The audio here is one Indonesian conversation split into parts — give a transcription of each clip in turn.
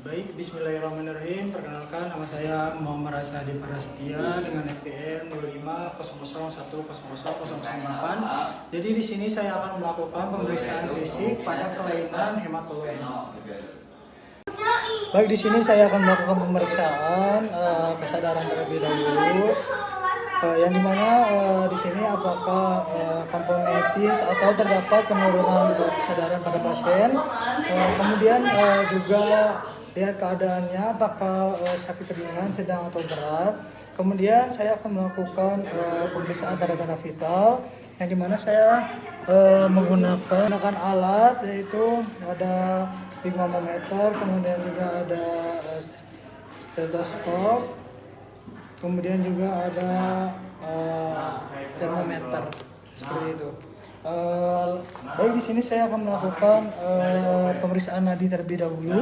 Baik, bismillahirrahmanirrahim. Perkenalkan, nama saya Muhammad Rasadi Prasetya dengan NPM 2500100008. Jadi di sini saya akan melakukan pemeriksaan fisik pada kelainan hematologi. Baik, di sini saya akan melakukan pemeriksaan kesadaran terlebih dahulu. Yang dimana di sini apakah komponen etis atau terdapat penurunan kesadaran pada pasien. Kemudian juga lihat keadaannya apakah sakit ringan, sedang atau berat. Kemudian saya akan melakukan pemeriksaan tanda-tanda vital yang dimana saya menggunakan alat, yaitu ada sphygmomanometer, kemudian juga ada stetoskop, kemudian juga ada termometer seperti itu. Baik, di sini saya akan melakukan pemeriksaan nadi terlebih dahulu.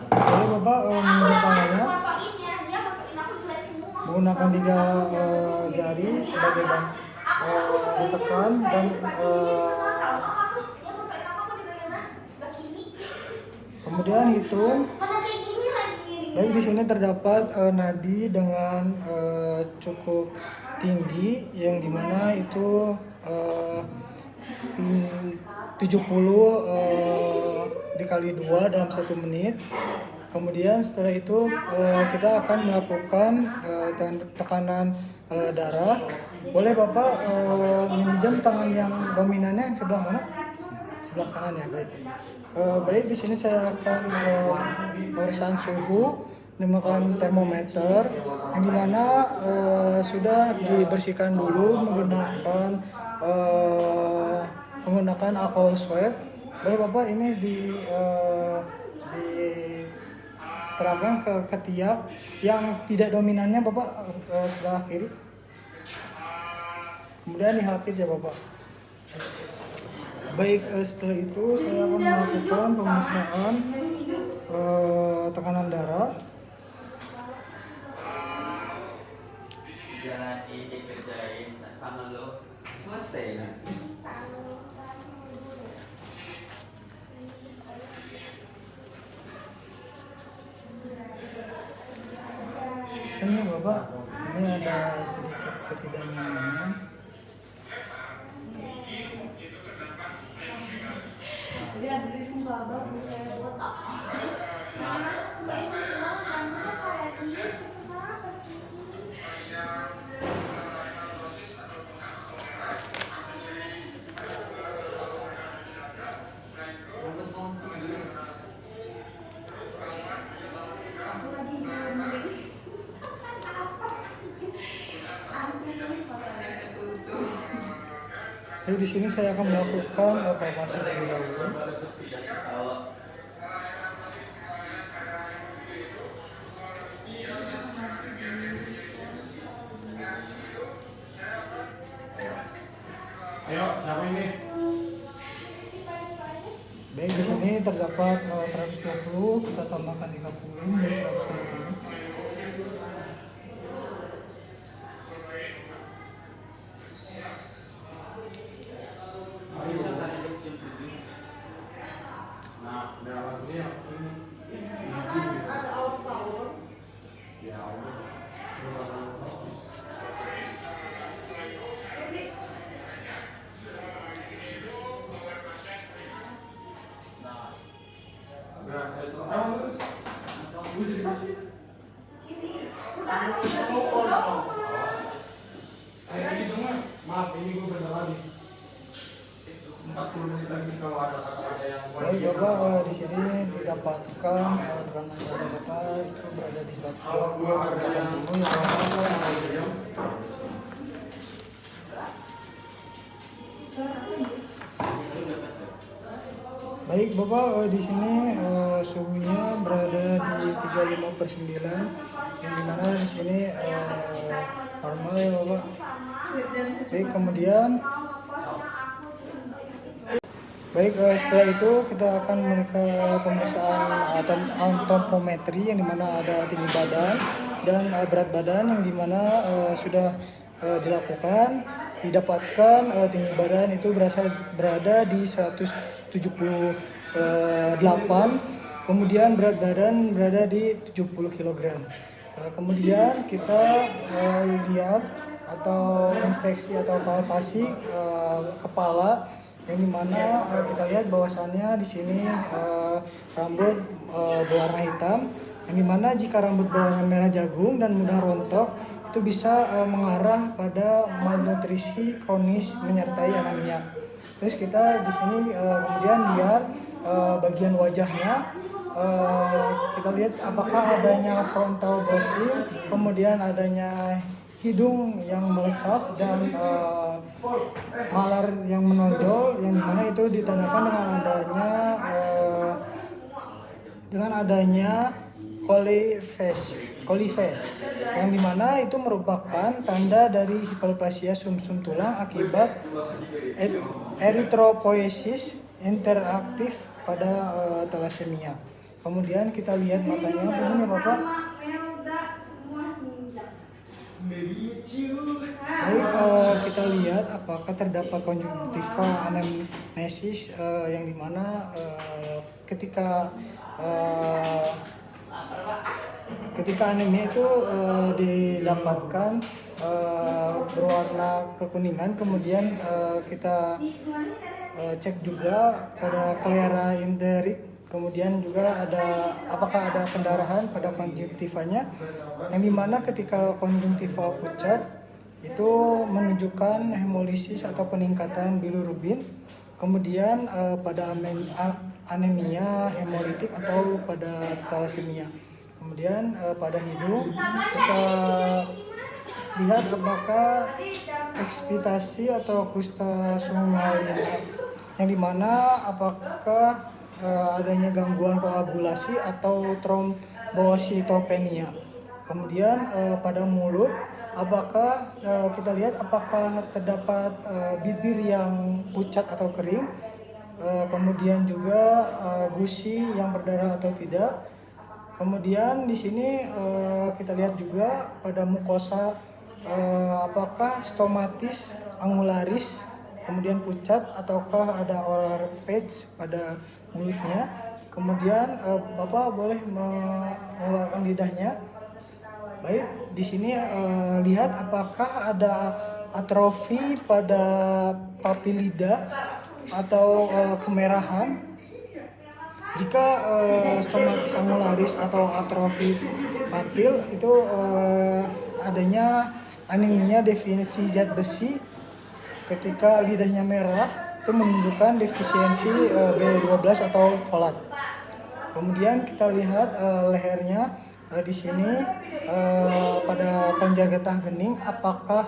Boleh Bapak menunjukkan tangannya, menggunakan 3 jari sebagai ditekan dan kemudian hitung. Baik, di sini terdapat nadi dengan cukup tinggi yang dimana itu 70 dikali 2 dalam 1 menit. Kemudian setelah itu kita akan melakukan tekanan darah. Boleh Bapak meminjam tangan yang dominannya yang sebelah mana? Sebelah kanan ya. Baik. Baik, di sini saya akan pemeriksaan suhu menggunakan termometer yang dimana sudah dibersihkan dulu menggunakan alcohol swab. Boleh Bapak ini diterapkan ke ketiak yang tidak dominannya Bapak sebelah kiri. Kemudian dihapit ya Bapak. Baik, setelah itu saya akan melakukan pemeriksaan tekanan darah. Ini Bapak, ini ada sedikit ketidaknyamanan. Jadi di sini saya akan melakukan palpasi terlebih dahulu. Ayo, siapa ini? Baik, di sini terdapat 120, kita tambahkan 30 menjadi 150. Nah, dalamnya ini. Ada awas power. Ya, maaf, ini gue bentar lagi. 40 menit lagi kalau ada kata-kata yang Baik Bapak, di sini didapatkan tekanan darah Bapak itu berada di 120 per 80 ya Bapak. Baik Bapak, di sini suhunya berada di 35/9 yang dimana di sini normal ya Bapak. Baik, kemudian setelah itu kita akan melakukan pemeriksaan antropometri yang dimana ada tinggi badan dan berat badan yang dimana sudah dilakukan. didapatkan tinggi badan itu berada di 178, kemudian berat badan berada di 70 kg. Kemudian kita lihat atau inspeksi atau palpasi kepala, yang dimana kita lihat bahwasannya di sini rambut berwarna hitam, yang dimana jika rambut berwarna merah jagung dan mudah rontok itu bisa mengarah pada malnutrisi kronis menyertai anemia. Terus kita di sini kemudian lihat bagian wajahnya. Kita lihat apakah adanya frontal brushing, kemudian adanya hidung yang melesat dan malar yang menonjol, yang dimana itu ditandakan dengan adanya coliface, yang dimana itu merupakan tanda dari hiperplasia sumsum tulang akibat erythropoiesis interaktif pada thalassemia. Kemudian kita lihat matanya, begini Bapak. Baik, kita lihat apakah terdapat konjungtiva anamnesis, yang dimana ketika anemia itu didapatkan berwarna kekuningan, kemudian kita cek juga pada klera enterik. Kemudian juga apakah ada pendarahan pada konjungtivanya, yang dimana ketika konjungtiva pucat itu menunjukkan hemolisis atau peningkatan bilirubin. Kemudian pada anemia hemolitik atau pada thalassemia. Kemudian pada hidung kita lihat apakah ekspitasi atau kusta sumalina, yang dimana apakah adanya gangguan koagulasi atau trombositopenia. Kemudian pada mulut apakah kita lihat apakah terdapat bibir yang pucat atau kering, kemudian juga gusi yang berdarah atau tidak. Kemudian di sini kita lihat juga pada mukosa apakah stomatis angularis, kemudian pucat ataukah ada oral patch pada mulutnya. Kemudian Bapak boleh mengeluarkan lidahnya. Baik, di sini lihat apakah ada atrofi pada papil lidah atau kemerahan. Jika stomatis angularis atau atrofi papil itu adanya anemia defisiensi zat besi. Ketika lidahnya merah itu menunjukkan defisiensi B12 atau folat. Kemudian kita lihat lehernya di sini pada kelenjar getah gening apakah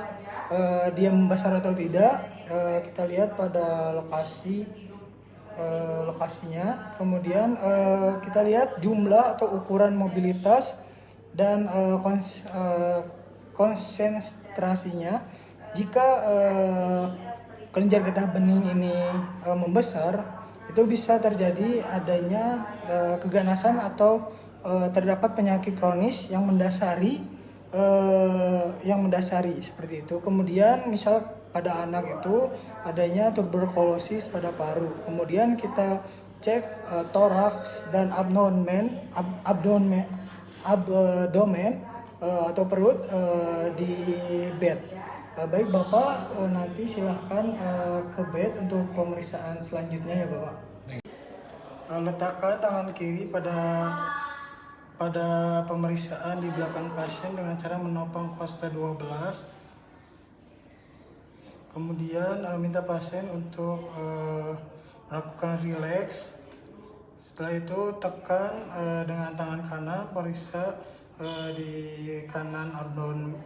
dia membesar atau tidak. Kita lihat pada lokasinya. Kemudian kita lihat jumlah atau ukuran mobilitas dan konsentrasinya. Jika kelenjar getah bening ini membesar, itu bisa terjadi adanya keganasan atau terdapat penyakit kronis yang mendasari seperti itu. Kemudian misal pada anak itu adanya tuberkulosis pada paru. Kemudian kita cek toraks dan abdomen atau perut di bed. Baik Bapak, nanti silahkan ke bed untuk pemeriksaan selanjutnya ya Bapak. Letakkan tangan kiri pada pemeriksaan di belakang pasien dengan cara menopang kosta 12. Kemudian minta pasien untuk melakukan rileks. Setelah itu tekan dengan tangan kanan, periksa di kanan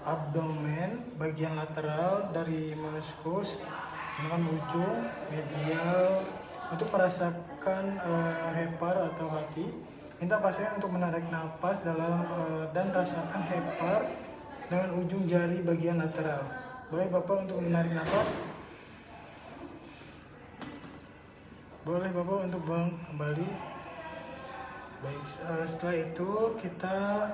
abdomen bagian lateral dari meniskus dengan ujung medial untuk merasakan hepar atau hati. Minta pasien untuk menarik napas dalam dan rasakan hepar dengan ujung jari bagian lateral. Boleh Bapak untuk menarik napas? Boleh Bapak untuk bangun kembali. Baik, setelah itu kita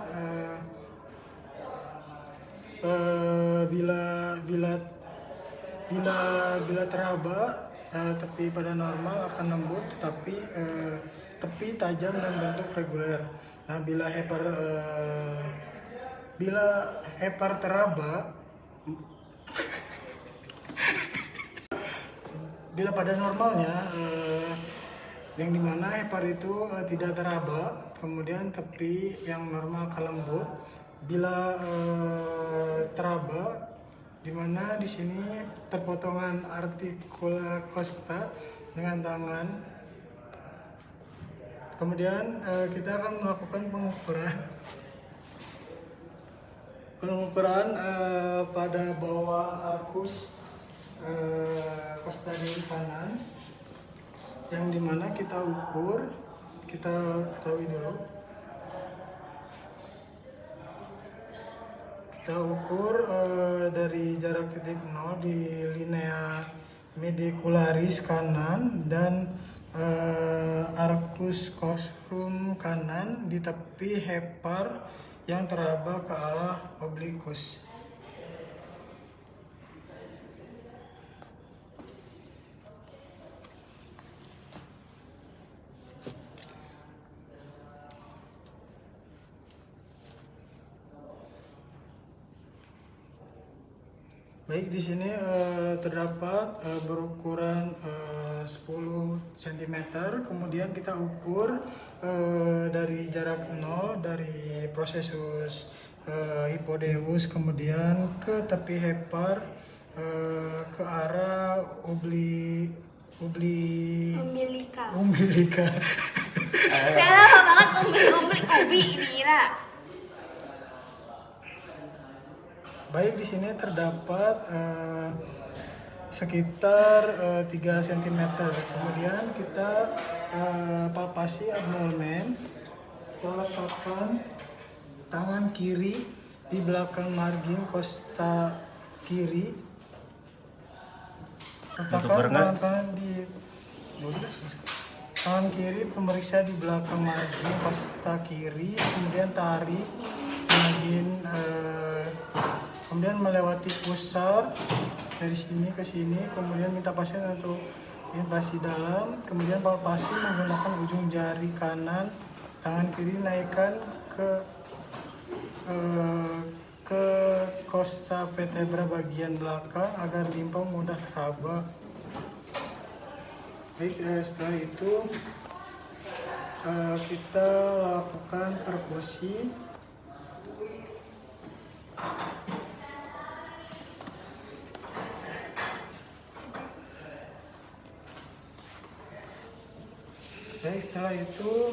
bila teraba, tepi pada normal akan lembut, tetapi tepi tajam dan bentuk reguler. Nah, bila hepar teraba, bila pada normalnya yang dimana hepar itu tidak teraba, kemudian tepi yang normal akan lembut. Bila teraba, dimana di sini terpotongan artikula costa dengan tangan. Kemudian kita akan melakukan pengukuran pada bawah arkus costa di kanan, yang dimana kita ketahui dulu. Kita ukur dari jarak titik 0 di linea medicularis kanan dan arcus corsum kanan di tepi hepar yang teraba ke arah oblikus. Baik, di sini terdapat berukuran 10 cm. Kemudian kita ukur dari jarak 0 dari prosesus hipodeus, kemudian ke tepi hepar ke arah umbilika. Karena lama banget ubi dira. Baik, di sini terdapat sekitar 3 cm. Kemudian kita palpasi abdomen. Kita letakkan tangan kiri di belakang margin costa kiri. Letakkan tangan kanan di tangan kiri pemeriksa di belakang margin costa kiri. Kemudian tarik margin, kemudian melewati pusar dari sini ke sini, kemudian minta pasien untuk inspirasi dalam, kemudian palpasi menggunakan ujung jari kanan tangan kiri, naikkan ke costa vertebra bagian belakang agar limpa mudah teraba. Baik, setelah itu kita lakukan perkusi. Baik, setelah itu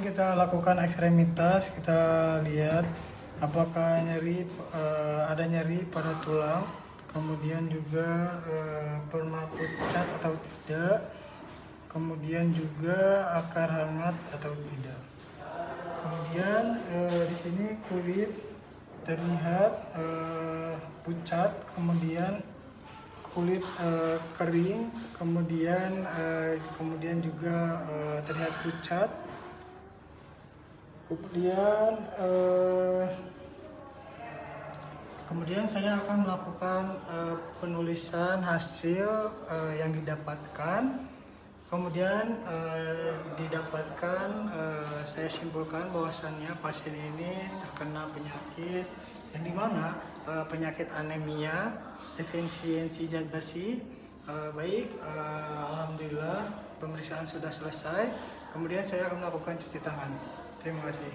kita lakukan ekstremitas. Kita lihat apakah ada nyeri pada tulang, kemudian juga pernah pucat atau tidak, kemudian juga akar hangat atau tidak. Kemudian di sini kulit terlihat pucat, kemudian kulit kering, kemudian juga terlihat pucat. Kemudian saya akan melakukan penulisan hasil yang didapatkan. Kemudian saya simpulkan bahwasannya pasien ini terkena penyakit yang dimana penyakit anemia, defisiensi zat besi. Alhamdulillah pemeriksaan sudah selesai. Kemudian saya akan melakukan cuci tangan. Terima kasih.